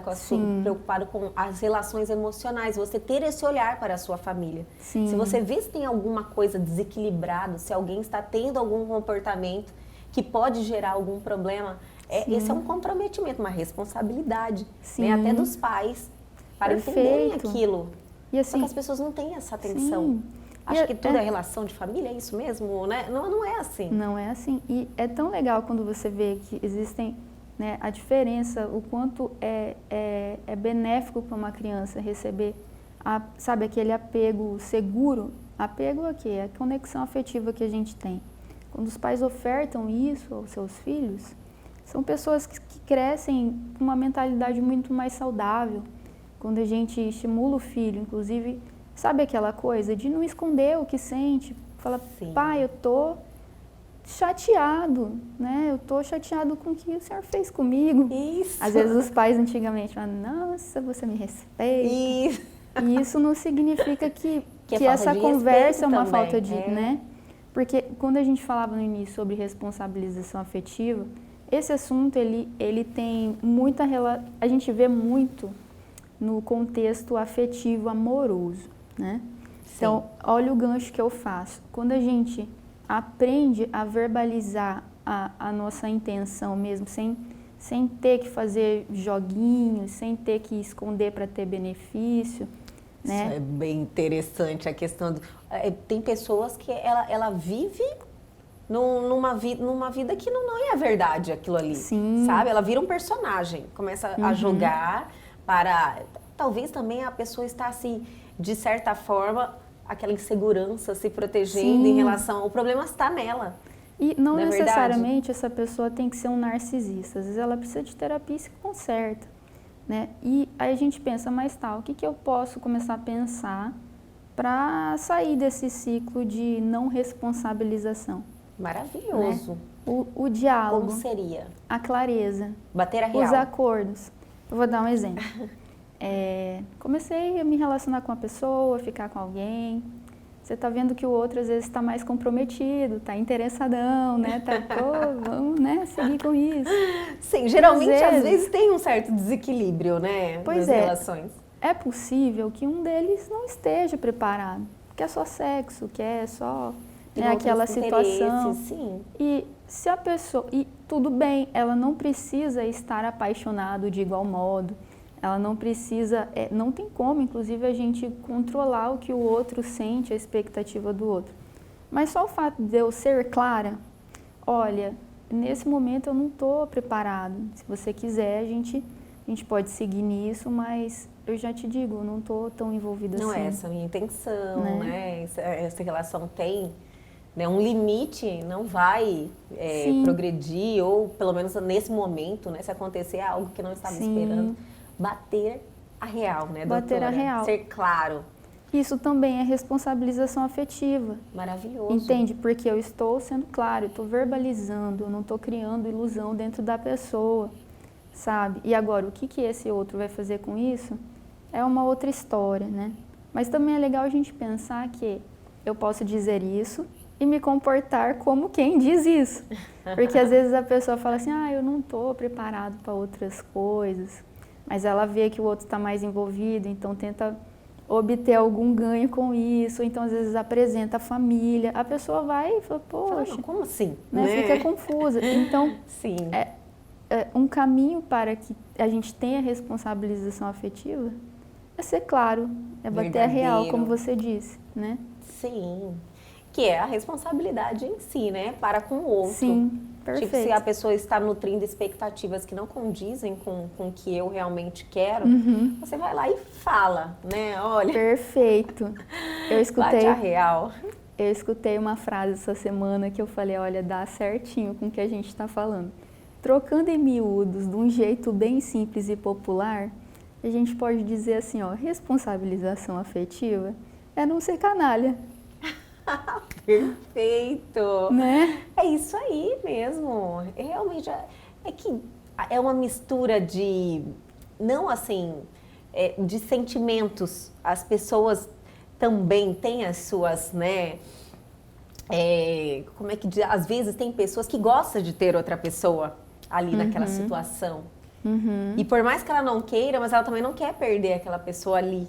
com as relações emocionais, você ter esse olhar para a sua família. Se você vê se tem alguma coisa desequilibrada, se alguém está tendo algum comportamento que pode gerar algum problema, esse é um comprometimento, uma responsabilidade, né, até dos pais, para entenderem aquilo. E assim, só que as pessoas não têm essa atenção. Acho que tudo é relação de família, é isso mesmo, né? Não é assim. Não é assim. E é tão legal quando você vê que existem, né, a diferença, o quanto é benéfico para uma criança receber, sabe, aquele apego seguro. Apego a quê? A conexão afetiva que a gente tem. Quando os pais ofertam isso aos seus filhos, são pessoas que crescem com uma mentalidade muito mais saudável. Quando a gente estimula o filho, inclusive, sabe aquela coisa de não esconder o que sente? Fala, pai, eu tô chateado, né? Eu tô chateado com o que o senhor fez comigo. Isso. Às vezes os pais antigamente falam, nossa, você me respeita. Isso. E isso não significa que essa conversa é uma falta de, né? Porque quando a gente falava no início sobre responsabilização afetiva, esse assunto, ele tem muita relação, a gente vê muito no contexto afetivo amoroso, né? Então, olha o gancho que eu faço. Quando a gente aprende a verbalizar a nossa intenção mesmo, sem ter que fazer joguinhos, sem ter que esconder para ter benefício, né? Isso é bem interessante a questão tem pessoas que ela vive numa vida que não é a verdade aquilo ali, sabe? Ela vira um personagem, começa a jogar para... Talvez também a pessoa está assim, de certa forma, aquela insegurança, se protegendo em relação... O problema está nela. E não necessariamente essa pessoa tem que ser um narcisista. Às vezes ela precisa de terapia e se conserta, né? E aí a gente pensa, mas o que eu posso começar a pensar para sair desse ciclo de não responsabilização? Maravilhoso. Né? O diálogo. Como seria? A clareza. Bater a real. Os acordos. Eu vou dar um exemplo. Comecei a me relacionar com uma pessoa, ficar com alguém. Você está vendo que o outro às vezes está mais comprometido, está interessadão, né? Vamos, né, seguir com isso. Sim, geralmente às vezes tem um certo desequilíbrio, né, nas relações. É possível que um deles não esteja preparado, que é só sexo, que é só aquela situação. Sim. E se a pessoa, e tudo bem, ela não precisa estar apaixonado de igual modo. Ela não precisa, não tem como, inclusive, a gente controlar o que o outro sente, a expectativa do outro. Mas só o fato de eu ser clara, olha, nesse momento eu não estou preparado. Se você quiser, a gente pode seguir nisso, mas eu já te digo, eu não estou tão envolvida assim. Não é essa a minha intenção, né? Essa relação tem, né, um limite, não vai progredir, ou pelo menos nesse momento, né, se acontecer algo que não estava esperando. Bater a real, né, doutora? Bater a real. Ser claro. Isso também é responsabilização afetiva. Maravilhoso. Entende? Porque eu estou sendo claro, eu estou verbalizando, eu não estou criando ilusão dentro da pessoa, sabe? E agora, o que esse outro vai fazer com isso é uma outra história, né? Mas também é legal a gente pensar que eu posso dizer isso e me comportar como quem diz isso. Porque às vezes a pessoa fala assim, eu não estou preparado para outras coisas. mas ela vê que o outro está mais envolvido, então tenta obter algum ganho com isso, ou então às vezes apresenta a família, a pessoa vai e fala, poxa, Não, como assim? né? Fica confusa. Então, Sim. um caminho para que a gente tenha responsabilização afetiva é ser claro, é bater a real, Verdadeiro. como você disse, né? Sim. Que é a responsabilidade em si, né? Para com o outro. Sim, perfeito. Tipo, se a pessoa está nutrindo expectativas que não condizem com o que eu realmente quero, você vai lá e fala, né? Olha, Perfeito. Eu bate a real. Eu escutei uma frase essa semana que eu falei, olha, dá certinho com o que a gente está falando. Trocando em miúdos, de um jeito bem simples e popular, a gente pode dizer assim, ó, responsabilização afetiva é não ser canalha, Perfeito. né? É isso aí mesmo. Realmente, é que é uma mistura de, não assim, de sentimentos. As pessoas também têm as suas, né? Como é que diz? Às vezes tem pessoas que gostam de ter outra pessoa ali naquela situação. E por mais que ela não queira, mas ela também não quer perder aquela pessoa ali,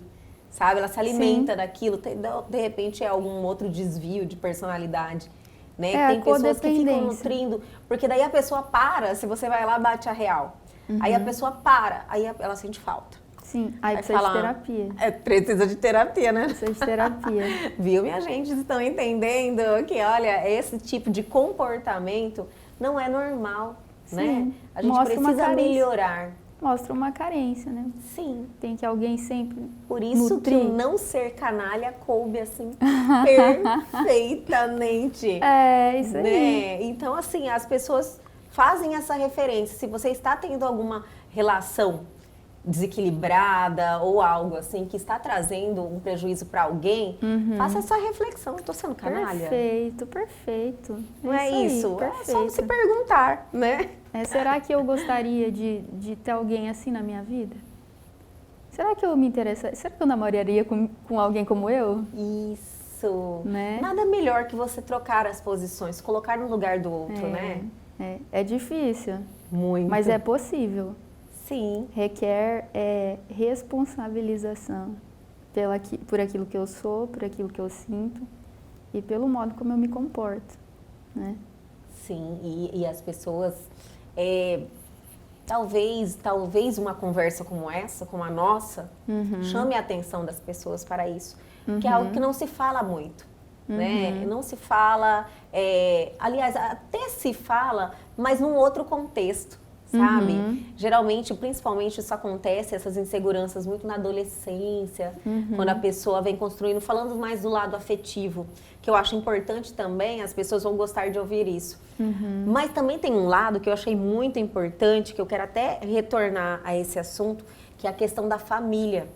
sabe? Ela se alimenta daquilo, de repente é algum outro desvio de personalidade, né? É, Tem a pessoas que ficam codependência. nutrindo, porque daí a pessoa para, se você vai lá, bate a real. Aí a pessoa para, aí ela sente falta. Sim, aí Vai precisa falar, de terapia. Precisa de terapia, né? Precisa de terapia. Viu, minha gente? Estão entendendo que, olha, esse tipo de comportamento não é normal, né? Sim, A gente mostra uma precisa carência. melhorar. Mostra uma carência, né? Sim. Tem que alguém sempre Por isso nutrir. que o não ser canalha coube assim perfeitamente. É, isso aí. Né? Então, assim, as pessoas fazem essa referência. Se você está tendo alguma relação desequilibrada ou algo assim que está trazendo um prejuízo para alguém, faça essa reflexão. Estou sendo canalha? Perfeito, perfeito. Não é isso? Aí, É só perfeito. se perguntar, né? Será que eu gostaria de ter alguém assim na minha vida? Será que eu me interessaria? Será que eu namoraria com alguém como eu? Isso. Né? Nada melhor que você trocar as posições, colocar no lugar do outro, né? É difícil, Muito. mas é possível. Sim. Requer responsabilização por aquilo que eu sou, por aquilo que eu sinto e pelo modo como eu me comporto, né? Sim, e as pessoas, talvez uma conversa como essa, como a nossa, chame a atenção das pessoas para isso, que é algo que não se fala muito, né? Não se fala, aliás, até se fala, mas num outro contexto, sabe? Geralmente, principalmente, isso acontece, essas inseguranças muito na adolescência, quando a pessoa vem construindo, falando mais do lado afetivo, que eu acho importante também, as pessoas vão gostar de ouvir isso. Mas também tem um lado que eu achei muito importante, que eu quero até retornar a esse assunto, que é a questão da família.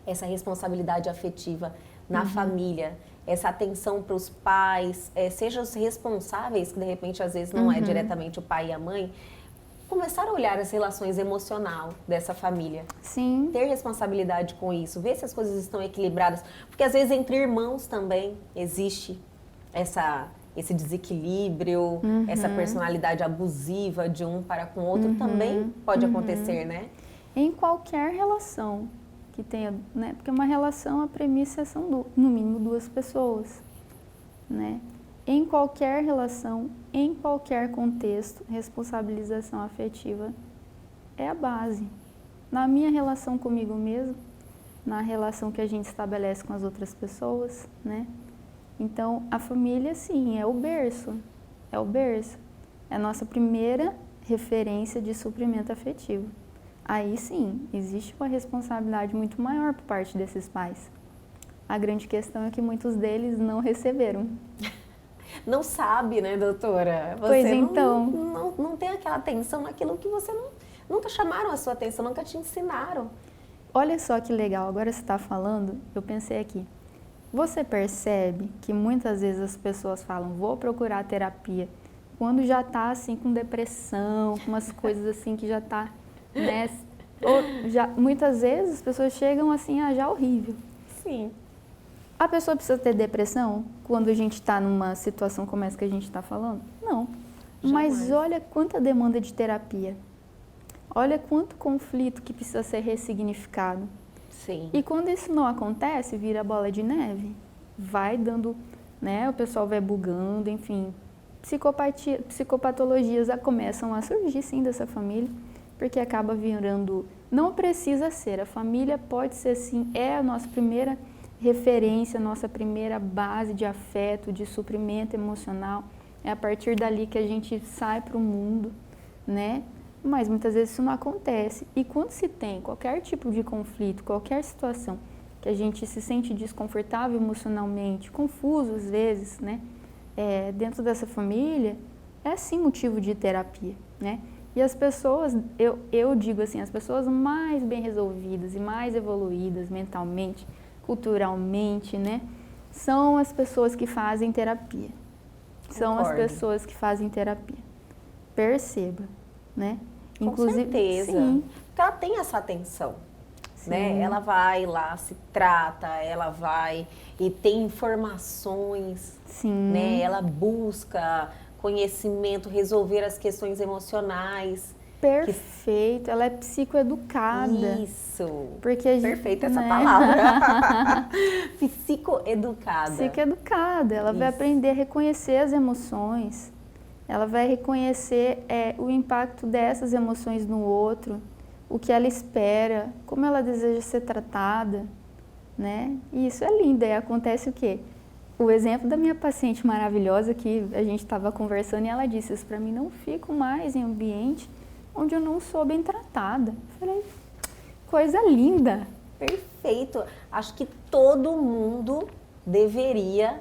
Essa responsabilidade afetiva na família, essa atenção para os pais, seja os responsáveis, que de repente às vezes não é diretamente o pai e a mãe, começar a olhar as relações emocional dessa família. Sim. Ter responsabilidade com isso, ver se as coisas estão equilibradas, porque às vezes entre irmãos também existe esse desequilíbrio, essa personalidade abusiva de um para com o outro também pode acontecer, né? Em qualquer relação que tenha, né? Porque uma relação, a premissa são no mínimo duas pessoas, né? Em qualquer relação, em qualquer contexto, responsabilização afetiva é a base. Na minha relação comigo mesmo, na relação que a gente estabelece com as outras pessoas, né? Então, a família, sim, é o berço. É o berço. É a nossa primeira referência de suprimento afetivo. Aí, sim, existe uma responsabilidade muito maior por parte desses pais. A grande questão é que muitos deles não receberam. Não sabe, né, doutora? Você Pois então. não tem aquela atenção naquilo que você nunca chamaram a sua atenção, nunca te ensinaram. Olha só que legal, agora você está falando, eu pensei aqui. Você percebe que muitas vezes as pessoas falam, vou procurar terapia, quando já está assim com depressão, com umas coisas assim que já está, né? Muitas vezes as pessoas chegam assim, já horrível. Sim. A pessoa precisa ter depressão quando a gente está numa situação como essa que a gente está falando? Não. Mas Jamais. olha quanta demanda de terapia. Olha quanto conflito que precisa ser ressignificado. Sim. E quando isso não acontece, vira bola de neve. Vai dando, né, o pessoal vai bugando, enfim. Psicopatologias começam a surgir, sim, dessa família, porque acaba virando... Não precisa ser, a família pode ser, sim, é a nossa primeira referência, nossa primeira base de afeto, de suprimento emocional. É a partir dali que a gente sai para o mundo, né? Mas muitas vezes isso não acontece. E quando se tem qualquer tipo de conflito, qualquer situação que a gente se sente desconfortável emocionalmente, confuso às vezes, né? Dentro dessa família, é sim motivo de terapia, né? E as pessoas, eu digo assim, as pessoas mais bem resolvidas e mais evoluídas mentalmente, culturalmente, né? São as pessoas que fazem terapia. São as pessoas que fazem terapia. Perceba, né? Com certeza. Sim. Porque ela tem essa atenção, Sim. né? Ela vai lá, se trata, ela vai e tem informações, Sim. né? Ela busca conhecimento, resolver as questões emocionais. Perfeito, ela é psicoeducada. Isso. Porque a gente, Perfeita essa né? palavra. Psicoeducada. Psicoeducada, ela vai aprender a reconhecer as emoções. Ela vai reconhecer o impacto dessas emoções no outro, o que ela espera, como ela deseja ser tratada, né? E isso é lindo. E acontece o quê? O exemplo da minha paciente maravilhosa que a gente estava conversando e ela disse, isso para mim não fico mais em ambiente onde eu não sou bem tratada. Eu falei, coisa linda. Perfeito. Acho que todo mundo deveria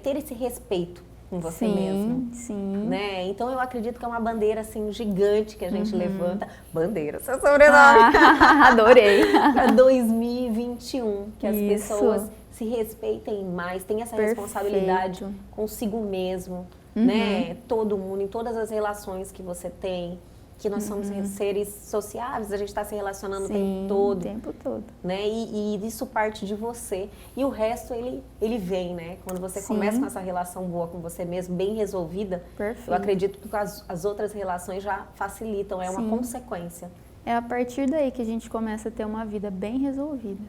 ter esse respeito com você mesmo. Sim, Né? Então eu acredito que é uma bandeira assim gigante que a gente levanta. Bandeira, seu sobrenome. Adorei. Para 2021, que as Isso. pessoas se respeitem mais, tenham essa responsabilidade consigo mesmo, né? Todo mundo, em todas as relações que você tem, que nós somos seres sociáveis, a gente está se relacionando o tempo todo. O tempo todo. Né? E isso parte de você. E o resto, ele vem, né? Quando você começa com essa relação boa com você mesmo, bem resolvida, Perfeito. eu acredito que as outras relações já facilitam, é uma consequência. É a partir daí que a gente começa a ter uma vida bem resolvida.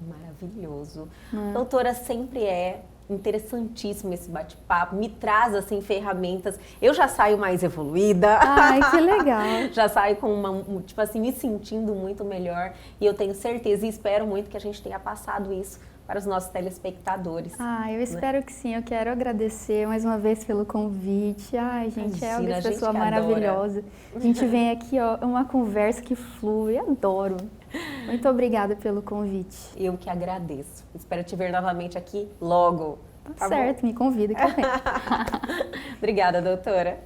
Maravilhoso. Doutora, sempre é interessantíssimo esse bate-papo, me traz assim ferramentas, eu já saio mais evoluída. Ai, que legal. Já saio com tipo assim, me sentindo muito melhor e eu tenho certeza e espero muito que a gente tenha passado isso para os nossos telespectadores. Eu espero que sim, eu quero agradecer mais uma vez pelo convite. Ai, gente, é uma pessoa maravilhosa. A gente vem aqui, ó, uma conversa que flui, adoro. Muito obrigada pelo convite. Eu que agradeço. Espero te ver novamente aqui logo. Tá certo, me convida que eu venho. Obrigada, doutora.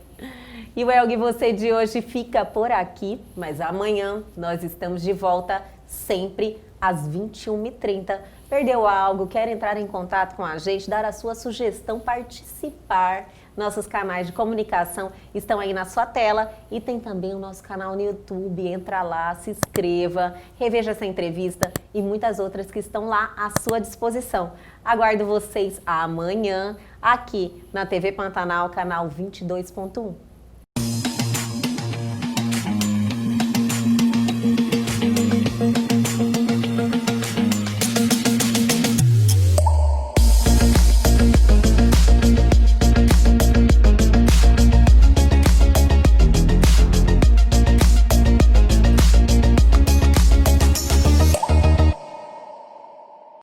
E o Elgue Você de hoje fica por aqui, mas amanhã nós estamos de volta sempre às 21h30. Perdeu algo, quer entrar em contato com a gente, dar a sua sugestão, participar? Nossos canais de comunicação estão aí na sua tela e tem também o nosso canal no YouTube. Entra lá, se inscreva, reveja essa entrevista e muitas outras que estão lá à sua disposição. Aguardo vocês amanhã aqui na TV Pantanal, canal 22.1.